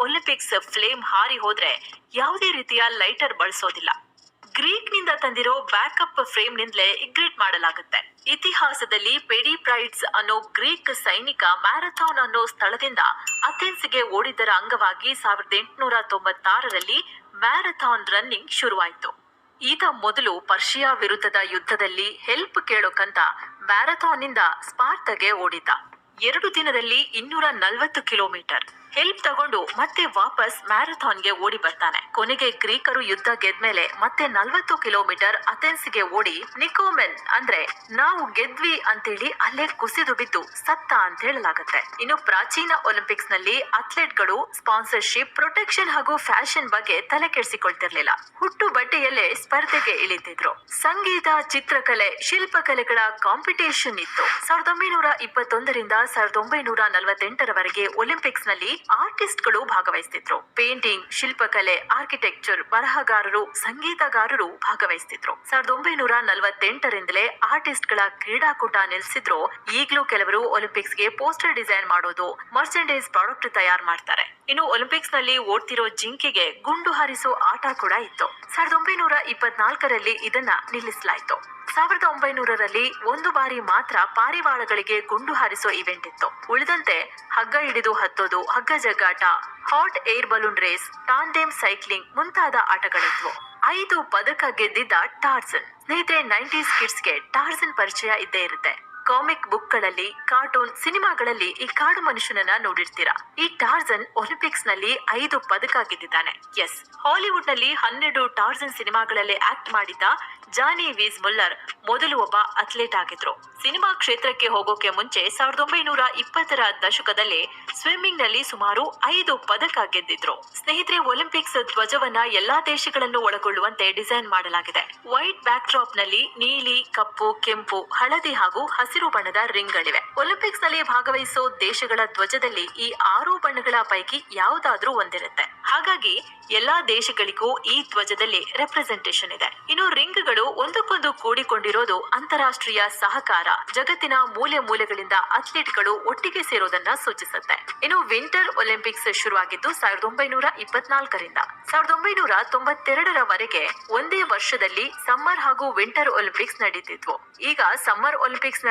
Olympics flame ಹಾರಿ ಹೋದ್ರೆ ಯಾವುದೇ ರೀತಿಯ ಲೈಟರ್ ಬಳಸೋದಿಲ್ಲ. ಗ್ರೀಕ್ನಿಂದ ತಂದಿರೋ ಬ್ಯಾಕಪ್ ಫ್ರೇಮ್ನಿಂದಲೇ ಇಗ್ರೇಟ್ ಮಾಡಲಾಗುತ್ತೆ. ಇತಿಹಾಸದಲ್ಲಿ ಪೆಡಿಪ್ರೈಡ್ಸ್ ಅನ್ನೋ ಗ್ರೀಕ್ ಸೈನಿಕ ಮ್ಯಾರಥಾನ್ ಅನ್ನೋ ಸ್ಥಳದಿಂದ ಅಥೆನ್ಸ್ಗೆ ಓಡಿದ್ದರ ಅಂಗವಾಗಿ 1896ರಲ್ಲಿ ಮ್ಯಾರಥಾನ್ ರನ್ನಿಂಗ್ ಶುರುವಾಯಿತು. ಈತ ಮೊದಲು ಪರ್ಷಿಯಾ ವಿರುದ್ಧದ ಯುದ್ಧದಲ್ಲಿ ಹೆಲ್ಪ್ ಕೇಳೋಕಂತ ಮ್ಯಾರಥಾನ್ನಿಂದ ಸ್ಪಾರ್ತಾಗೆ ಓಡಿದ್ದ. 2 ದಿನದಲ್ಲಿ 240 ಕಿಲೋಮೀಟರ್ ಹೆಲ್ಪ್ ತಗೊಂಡು ಮತ್ತೆ ವಾಪಸ್ ಮ್ಯಾರಥಾನ್ಗೆ ಓಡಿ ಬರ್ತಾನೆ. ಕೊನೆಗೆ ಗ್ರೀಕರು ಯುದ್ಧ ಗೆದ್ಮೇಲೆ ಮತ್ತೆ 40 ಕಿಲೋಮೀಟರ್ ಅಥೆನ್ಸ್ಗೆ ಓಡಿ ನಿಕೋಮೆನ್ ಅಂದ್ರೆ ನಾವು ಗೆದ್ವಿ ಅಂತೇಳಿ ಅಲ್ಲೇ ಕುಸಿದು ಬಿದ್ದು ಸತ್ತ ಅಂತ ಹೇಳಲಾಗುತ್ತೆ. ಇನ್ನು ಪ್ರಾಚೀನ ಒಲಿಂಪಿಕ್ಸ್ ನಲ್ಲಿ ಅಥ್ಲೆಟ್ಗಳು ಸ್ಪಾನ್ಸರ್ಶಿಪ್, ಪ್ರೊಟೆಕ್ಷನ್ ಹಾಗೂ ಫ್ಯಾಷನ್ ಬಗ್ಗೆ ತಲೆ ಕೆಡಿಸಿಕೊಳ್ತಿರ್ಲಿಲ್ಲ. ಹುಟ್ಟು ಬಟ್ಟೆಯಲ್ಲೇ ಸ್ಪರ್ಧೆಗೆ ಇಳಿತಿದ್ರು. ಸಂಗೀತ, ಚಿತ್ರಕಲೆ, ಶಿಲ್ಪಕಲೆಗಳ ಕಾಂಪಿಟೇಷನ್ ಇತ್ತು. 1921ರಿಂದ 1948ರವರೆಗೆ ಒಲಿಂಪಿಕ್ಸ್ ನಲ್ಲಿ ಆರ್ಟಿಸ್ಟ್ಗಳು ಭಾಗವಹಿಸ್ತಿದ್ರು. ಪೇಂಟಿಂಗ್, ಶಿಲ್ಪಕಲೆ, ಆರ್ಕಿಟೆಕ್ಚರ್, ಬರಹಗಾರರು, ಸಂಗೀತಗಾರರು ಭಾಗವಹಿಸ್ತಿದ್ರು. 1948ರಿಂದಲೇ ಆರ್ಟಿಸ್ಟ್ಗಳ ಕ್ರೀಡಾಕೂಟ ನಿಲ್ಸಿದ್ರು. ಈಗಲೂ ಕೆಲವರು ಒಲಿಂಪಿಕ್ಸ್ಗೆ ಪೋಸ್ಟರ್ ಡಿಸೈನ್ ಮಾಡೋದು, ಮರ್ಚೆಂಡೈಸ್ ಪ್ರಾಡಕ್ಟ್ ತಯಾರು ಮಾಡ್ತಾರೆ. ಇನ್ನು ಒಲಿಂಪಿಕ್ಸ್ ನಲ್ಲಿ ಓಡ್ತಿರೋ ಜಿಂಕೆಗೆ ಗುಂಡು ಹಾರಿಸೋ ಆಟ ಕೂಡ ಇತ್ತು. 1924ರಲ್ಲಿ ಇದನ್ನ ನಿಲ್ಲಿಸಲಾಯಿತು. 1900ರಲ್ಲಿ ಒಂದು ಬಾರಿ ಮಾತ್ರ ಪಾರಿವಾಳಗಳಿಗೆ ಗುಂಡು ಹಾರಿಸೋ ಇವೆಂಟ್ ಇತ್ತು. ಉಳಿದಂತೆ ಹಗ್ಗ ಹಿಡಿದು ಹತ್ತೋದು, ಹಗ್ಗ ಜಗ್ಗಾಟ, hot air balloon race, tandem cycling ಮುಂತಾದ ಆಟಗಳಿದ್ವು. 5 ಪದಕ ಗೆದ್ದಿದ್ದ ಟಾರ್ಜನ್. ಸ್ನೇಹಿತರೆ, 90s ಕಿಡ್ಸ್ಗೆ ಟಾರ್ಜನ್ ಪರಿಚಯ ಇದ್ದೇ ಇರುತ್ತೆ. ಕಾಮಿಕ್ ಬುಕ್ಗಳಲ್ಲಿ, ಕಾರ್ಟೂನ್, ಸಿನಿಮಾಗಳಲ್ಲಿ ಈ ಕಾಡು ಮನುಷ್ಯನನ್ನ ನೋಡಿರ್ತೀರಾ. ಈ ಟಾರ್ಜನ್ ಒಲಿಂಪಿಕ್ಸ್ ನಲ್ಲಿ 5 ಪದಕ ಗೆದ್ದಿದ್ದಾನೆ. ಎಸ್, ಹಾಲಿವುಡ್ ನಲ್ಲಿ 12 ಟಾರ್ಜನ್ ಸಿನಿಮಾಗಳಲ್ಲಿ ಆಕ್ಟ್ ಮಾಡಿದ್ದ ಜಾನಿ ವೀಸ್ ಮುಲ್ಲರ್ ಮೊದಲು ಒಬ್ಬ ಅಥ್ಲೇಟ್ ಆಗಿದ್ರು. ಸಿನಿಮಾ ಕ್ಷೇತ್ರಕ್ಕೆ ಹೋಗೋಕೆ ಮುಂಚೆ 1920ರ ದಶಕದಲ್ಲಿ ಸ್ವಿಮ್ಮಿಂಗ್ ನಲ್ಲಿ ಸುಮಾರು 5 ಪದಕ ಗೆದ್ದಿದ್ರು. ಸ್ನೇಹಿತರೆ, ಒಲಿಂಪಿಕ್ಸ್ ಧ್ವಜವನ್ನ ಎಲ್ಲಾ ದೇಶಗಳನ್ನು ಒಳಗೊಳ್ಳುವಂತೆ ಡಿಸೈನ್ ಮಾಡಲಾಗಿದೆ. ವೈಟ್ ಬ್ಯಾಕ್ ಡ್ರಾಪ್ ನಲ್ಲಿ ನೀಲಿ, ಕಪ್ಪು, ಕೆಂಪು, ಹಳದಿ ಹಾಗೂ ಹಸಿರು ಬಣ್ಣದ ರಿಂಗ್ಗಳಿವೆ. ಒಲಿಂಪಿಕ್ಸ್ ನಲ್ಲಿ ಭಾಗವಹಿಸೋ ದೇಶಗಳ ಧ್ವಜದಲ್ಲಿ ಈ 6 ಬಣ್ಣಗಳ ಪೈಕಿ ಯಾವುದಾದ್ರೂ ಒಂದಿರುತ್ತೆ. ಹಾಗಾಗಿ ಎಲ್ಲಾ ದೇಶಗಳಿಗೂ ಈ ಧ್ವಜದಲ್ಲಿ ರೆಪ್ರೆಸೆಂಟೇಷನ್ ಇದೆ. ಇನ್ನು ರಿಂಗ್ಗಳು ಒಂದಕ್ಕೊಂದು ಕೂಡಿಕೊಂಡಿರೋದು ಅಂತಾರಾಷ್ಟ್ರೀಯ ಸಹಕಾರ, ಜಗತ್ತಿನ ಮೂಲೆ ಮೂಲೆಗಳಿಂದ ಅಥ್ಲೀಟ್ಗಳು ಒಟ್ಟಿಗೆ ಸೇರೋದನ್ನ ಸೂಚಿಸುತ್ತೆ. ಇನ್ನು ವಿಂಟರ್ ಒಲಿಂಪಿಕ್ಸ್ ಶುರುವಾಗಿದ್ದು 1924ರಿಂದ 1992ರವರೆಗೆ ಒಂದೇ ವರ್ಷದಲ್ಲಿ ಸಮ್ಮರ್ ಹಾಗೂ ವಿಂಟರ್ ಒಲಿಂಪಿಕ್ಸ್ ನಡೀತಿದ್ವು. ಈಗ ಸಮ್ಮರ್ ಒಲಿಂಪಿಕ್ಸ್